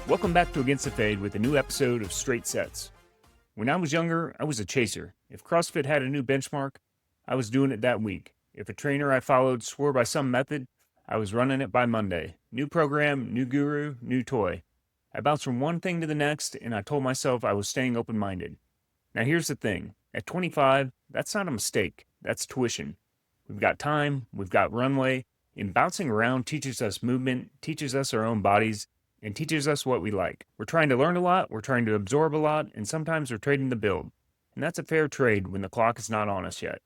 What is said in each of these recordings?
Welcome back to Against the Fade with a new episode of Straight Sets. When I was younger, I was a chaser. If CrossFit had a new benchmark, I was doing it that week. If a trainer I followed swore by some method, I was running it by Monday. New program, new guru, new toy. I bounced from one thing to the next, and I told myself I was staying open-minded. Now here's the thing. At 25, that's not a mistake. That's tuition. We've got time, we've got runway, and bouncing around teaches us movement, teaches us our own bodies, and teaches us what we like. We're trying to learn a lot, we're trying to absorb a lot, and sometimes we're trading the build. And that's a fair trade when the clock is not on us yet.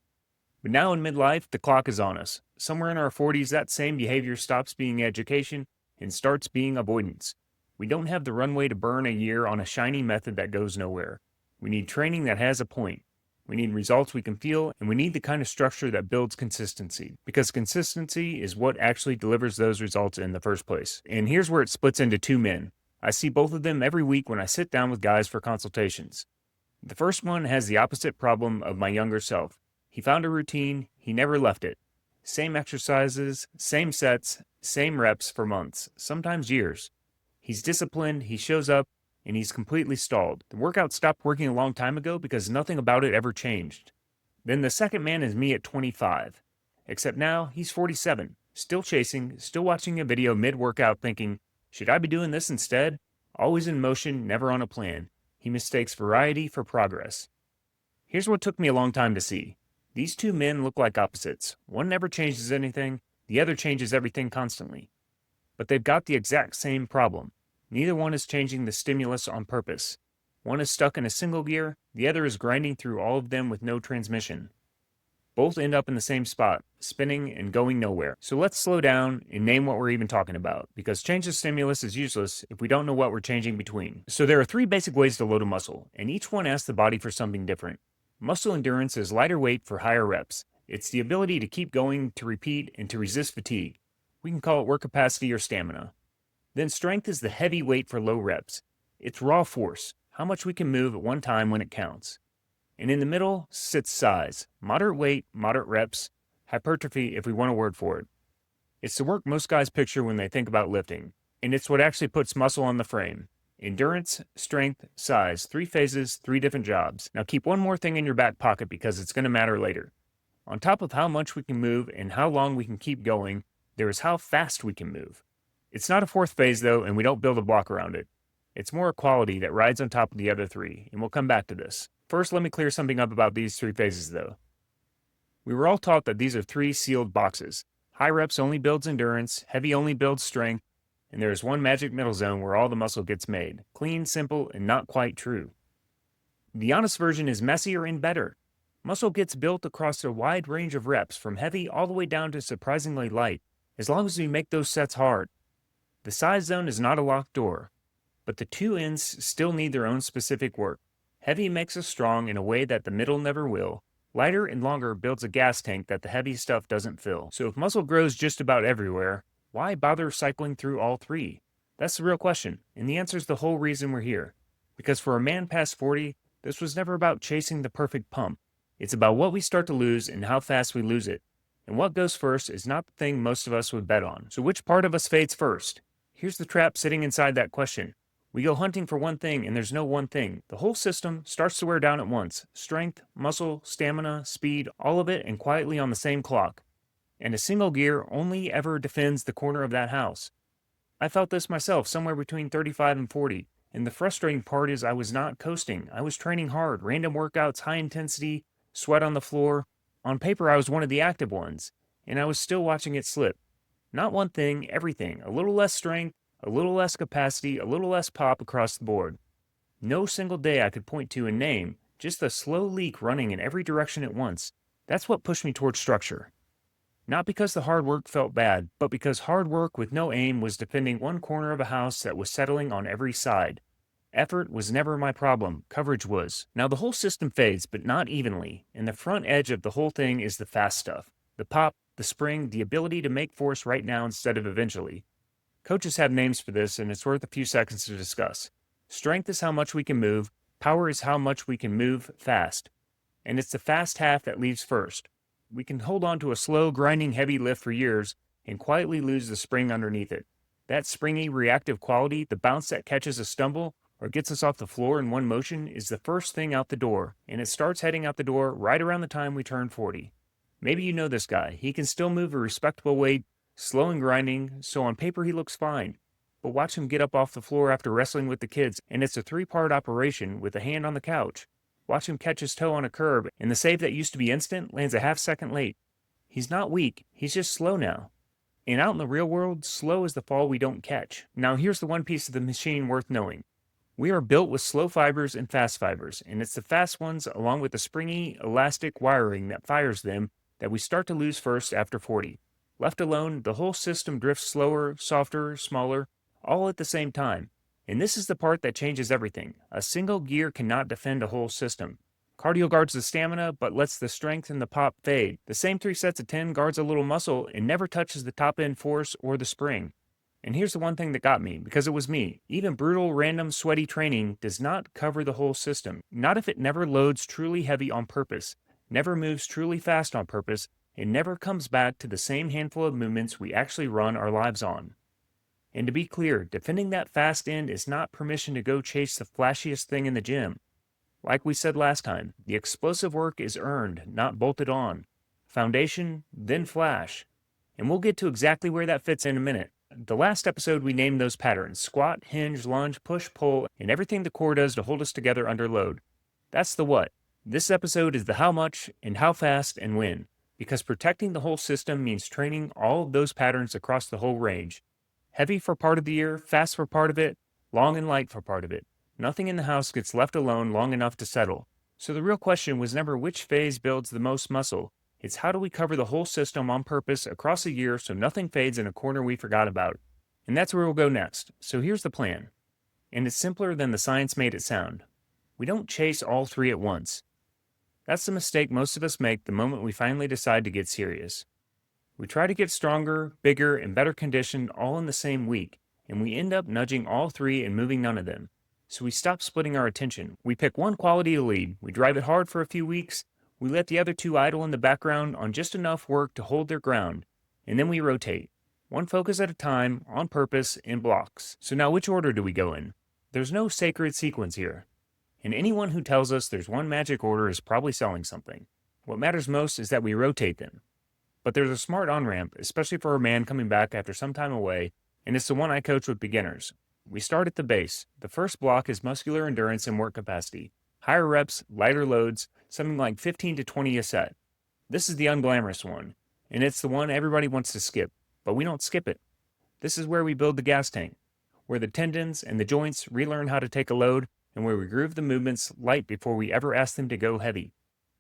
But now in midlife, the clock is on us. Somewhere in our 40s, that same behavior stops being education and starts being avoidance. We don't have the runway to burn a year on a shiny method that goes nowhere. We need training that has a point. We need results we can feel, and we need the kind of structure that builds consistency, because consistency is what actually delivers those results in the first place. And here's where it splits into two men. I see both of them every week when I sit down with guys for consultations. The first one has the opposite problem of my younger self. He found a routine, he never left it. Same exercises, same sets, same reps for months, sometimes years. He's disciplined, he shows up, and he's completely stalled. The workout stopped working a long time ago because nothing about it ever changed. Then the second man is me at 25. Except now, he's 47, still chasing, still watching a video mid-workout thinking, should I be doing this instead? Always in motion, never on a plan. He mistakes variety for progress. Here's what took me a long time to see. These two men look like opposites. One never changes anything, the other changes everything constantly. But they've got the exact same problem. Neither one is changing the stimulus on purpose. One is stuck in a single gear, the other is grinding through all of them with no transmission. Both end up in the same spot, spinning and going nowhere. So let's slow down and name what we're even talking about, because change of stimulus is useless if we don't know what we're changing between. So there are three basic ways to load a muscle, and each one asks the body for something different. Muscle endurance is lighter weight for higher reps. It's the ability to keep going, to repeat, and to resist fatigue. We can call it work capacity or stamina. Then strength is the heavy weight for low reps. It's raw force, how much we can move at one time when it counts. And in the middle sits size, moderate weight, moderate reps, hypertrophy if we want a word for it. It's the work most guys picture when they think about lifting, and it's what actually puts muscle on the frame. Endurance, strength, size, 3 phases, 3 different jobs. Now keep one more thing in your back pocket because it's going to matter later. On top of how much we can move and how long we can keep going, there is how fast we can move. It's not a fourth phase, though, and we don't build a block around it. It's more a quality that rides on top of the other 3, and we'll come back to this. First, let me clear something up about these 3 phases, though. We were all taught that these are 3 sealed boxes. High reps only builds endurance, heavy only builds strength, and there is one magic middle zone where all the muscle gets made. Clean, simple, and not quite true. The honest version is messier and better. Muscle gets built across a wide range of reps, from heavy all the way down to surprisingly light, as long as we make those sets hard. The size zone is not a locked door, but the 2 ends still need their own specific work. Heavy makes us strong in a way that the middle never will. Lighter and longer builds a gas tank that the heavy stuff doesn't fill. So if muscle grows just about everywhere, why bother cycling through all 3? That's the real question, and the answer is the whole reason we're here. Because for a man past 40, this was never about chasing the perfect pump. It's about what we start to lose and how fast we lose it. And what goes first is not the thing most of us would bet on. So which part of us fades first? Here's the trap sitting inside that question. We go hunting for one thing, and there's no one thing. The whole system starts to wear down at once. Strength, muscle, stamina, speed, all of it, and quietly on the same clock. And a single gear only ever defends the corner of that house. I felt this myself somewhere between 35 and 40, and the frustrating part is I was not coasting. I was training hard, random workouts, high intensity, sweat on the floor. On paper, I was one of the active ones, and I was still watching it slip. Not one thing, everything. A little less strength, a little less capacity, a little less pop across the board. No single day I could point to and name, just a slow leak running in every direction at once. That's what pushed me towards structure. Not because the hard work felt bad, but because hard work with no aim was defending one corner of a house that was settling on every side. Effort was never my problem, coverage was. Now the whole system fades, but not evenly, and the front edge of the whole thing is the fast stuff. The pop, the spring, the ability to make force right now instead of eventually. Coaches have names for this, and it's worth a few seconds to discuss. Strength is how much we can move, power is how much we can move fast. And it's the fast half that leaves first. We can hold on to a slow, grinding heavy lift for years and quietly lose the spring underneath it. That springy, reactive quality, the bounce that catches a stumble or gets us off the floor in one motion, is the first thing out the door, and it starts heading out the door right around the time we turn 40. Maybe you know this guy. He can still move a respectable weight, slow and grinding, so on paper he looks fine. But watch him get up off the floor after wrestling with the kids, and it's a 3-part operation with a hand on the couch. Watch him catch his toe on a curb, and the save that used to be instant lands a half-second late. He's not weak, he's just slow now. And out in the real world, slow is the fall we don't catch. Now here's the one piece of the machine worth knowing. We are built with slow fibers and fast fibers, and it's the fast ones along with the springy, elastic wiring that fires them that we start to lose first after 40. Left alone, the whole system drifts slower, softer, smaller, all at the same time. And this is the part that changes everything. A single gear cannot defend a whole system. Cardio guards the stamina, but lets the strength and the pop fade. The same 3 sets of 10 guards a little muscle and never touches the top end force or the spring. And here's the one thing that got me, because it was me. Even brutal, random, sweaty training does not cover the whole system. Not if it never loads truly heavy on purpose, never moves truly fast on purpose, and never comes back to the same handful of movements we actually run our lives on. And to be clear, defending that fast end is not permission to go chase the flashiest thing in the gym. Like we said last time, the explosive work is earned, not bolted on. Foundation, then flash. And we'll get to exactly where that fits in a minute. The last episode we named those patterns: squat, hinge, lunge, push, pull, and everything the core does to hold us together under load. That's the what. This episode is the how much and how fast and when. Because protecting the whole system means training all of those patterns across the whole range. Heavy for part of the year, fast for part of it, long and light for part of it. Nothing in the house gets left alone long enough to settle. So the real question was never which phase builds the most muscle. It's how do we cover the whole system on purpose across a year so nothing fades in a corner we forgot about. And that's where we'll go next. So here's the plan. And it's simpler than the science made it sound. We don't chase all 3 at once. That's the mistake most of us make the moment we finally decide to get serious. We try to get stronger, bigger, and better conditioned all in the same week, and we end up nudging all 3 and moving none of them. So we stop splitting our attention. We pick one quality to lead, we drive it hard for a few weeks, we let the other 2 idle in the background on just enough work to hold their ground, and then we rotate. One focus at a time, on purpose, in blocks. So now which order do we go in? There's no sacred sequence here. And anyone who tells us there's one magic order is probably selling something. What matters most is that we rotate them. But there's a smart on-ramp, especially for a man coming back after some time away, and it's the one I coach with beginners. We start at the base. The first block is muscular endurance and work capacity. Higher reps, lighter loads, something like 15 to 20 a set. This is the unglamorous one, and it's the one everybody wants to skip, but we don't skip it. This is where we build the gas tank, where the tendons and the joints relearn how to take a load, and where we groove the movements light before we ever ask them to go heavy.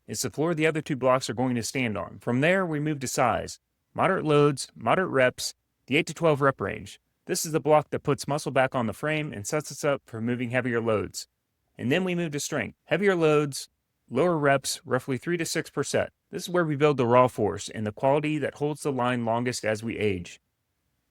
It's the floor the other 2 blocks are going to stand on. From there, we move to size. Moderate loads, moderate reps, the 8 to 12 rep range. This is the block that puts muscle back on the frame and sets us up for moving heavier loads. And then we move to strength. Heavier loads, lower reps, roughly 3 to 6%. This is where we build the raw force and the quality that holds the line longest as we age.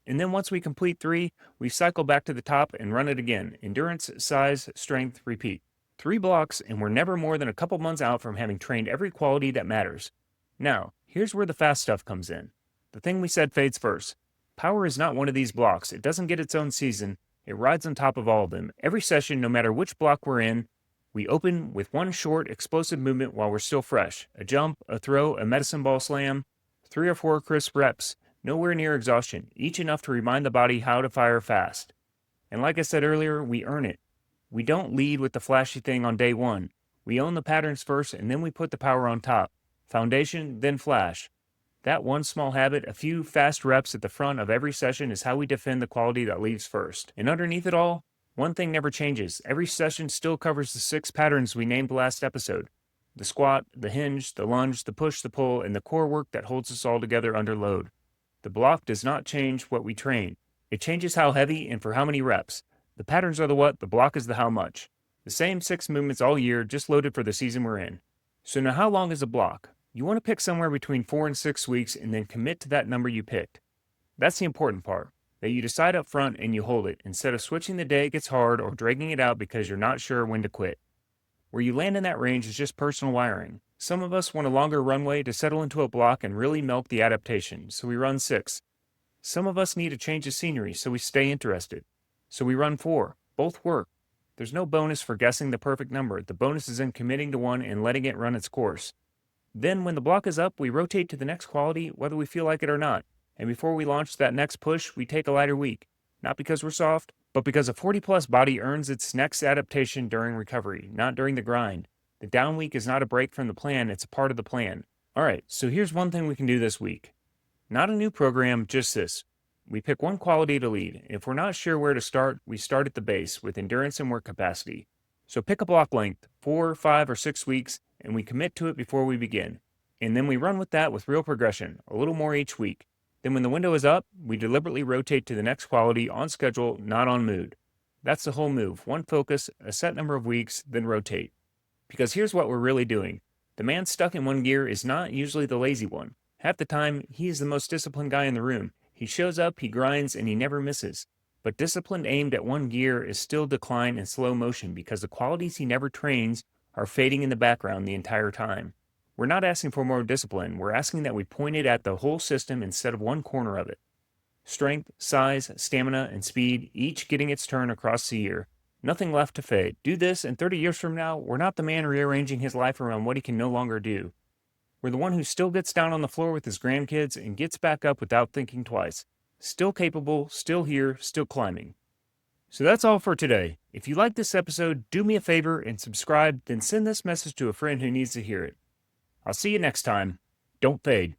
And then once we complete 3, we cycle back to the top and run it again. Endurance, size, strength, repeat. 3 blocks, and we're never more than a couple months out from having trained every quality that matters. Now, here's where the fast stuff comes in. The thing we said fades first. Power is not one of these blocks. It doesn't get its own season. It rides on top of all of them. Every session, no matter which block we're in, we open with one short, explosive movement while we're still fresh. A jump, a throw, a medicine ball slam. 3 or 4 crisp reps. Nowhere near exhaustion. Each enough to remind the body how to fire fast. And like I said earlier, we earn it. We don't lead with the flashy thing on day 1. We own the patterns first, and then we put the power on top. Foundation, then flash. That one small habit, a few fast reps at the front of every session, is how we defend the quality that leaves first. And underneath it all, one thing never changes. Every session still covers the 6 patterns we named last episode. The squat, the hinge, the lunge, the push, the pull, and the core work that holds us all together under load. The block does not change what we train. It changes how heavy and for how many reps. The patterns are the what, the block is the how much. The same 6 movements all year, just loaded for the season we're in. So now how long is a block? You want to pick somewhere between 4 and 6 weeks and then commit to that number you picked. That's the important part, that you decide up front and you hold it, instead of switching the day it gets hard or dragging it out because you're not sure when to quit. Where you land in that range is just personal wiring. Some of us want a longer runway to settle into a block and really milk the adaptation, so we run 6. Some of us need a change of scenery so we stay interested. So we run 4. Both work. There's no bonus for guessing the perfect number. The bonus is in committing to one and letting it run its course. Then, when the block is up, we rotate to the next quality whether we feel like it or not. And before we launch that next push, we take a lighter week. Not because we're soft, but because a 40-plus body earns its next adaptation during recovery, not during the grind. The down week is not a break from the plan, it's a part of the plan. Alright, so here's one thing we can do this week. Not a new program, just this. We pick one quality to lead. If we're not sure where to start, we start at the base with endurance and work capacity. So pick a block length, 4, 5, or 6 weeks, and we commit to it before we begin. And then we run with that with real progression, a little more each week. Then when the window is up, we deliberately rotate to the next quality on schedule, not on mood. That's the whole move. One focus, a set number of weeks, then rotate. Because here's what we're really doing. The man stuck in one gear is not usually the lazy one. Half the time, he is the most disciplined guy in the room. He shows up, he grinds, and he never misses. But discipline aimed at one gear is still decline and slow motion because the qualities he never trains are fading in the background the entire time. We're not asking for more discipline, we're asking that we point it at the whole system instead of one corner of it. Strength, size, stamina, and speed, each getting its turn across the year. Nothing left to fade. Do this, and 30 years from now, we're not the man rearranging his life around what he can no longer do. We're the one who still gets down on the floor with his grandkids and gets back up without thinking twice. Still capable, still here, still climbing. So that's all for today. If you like this episode, do me a favor and subscribe, then send this message to a friend who needs to hear it. I'll see you next time. Don't fade.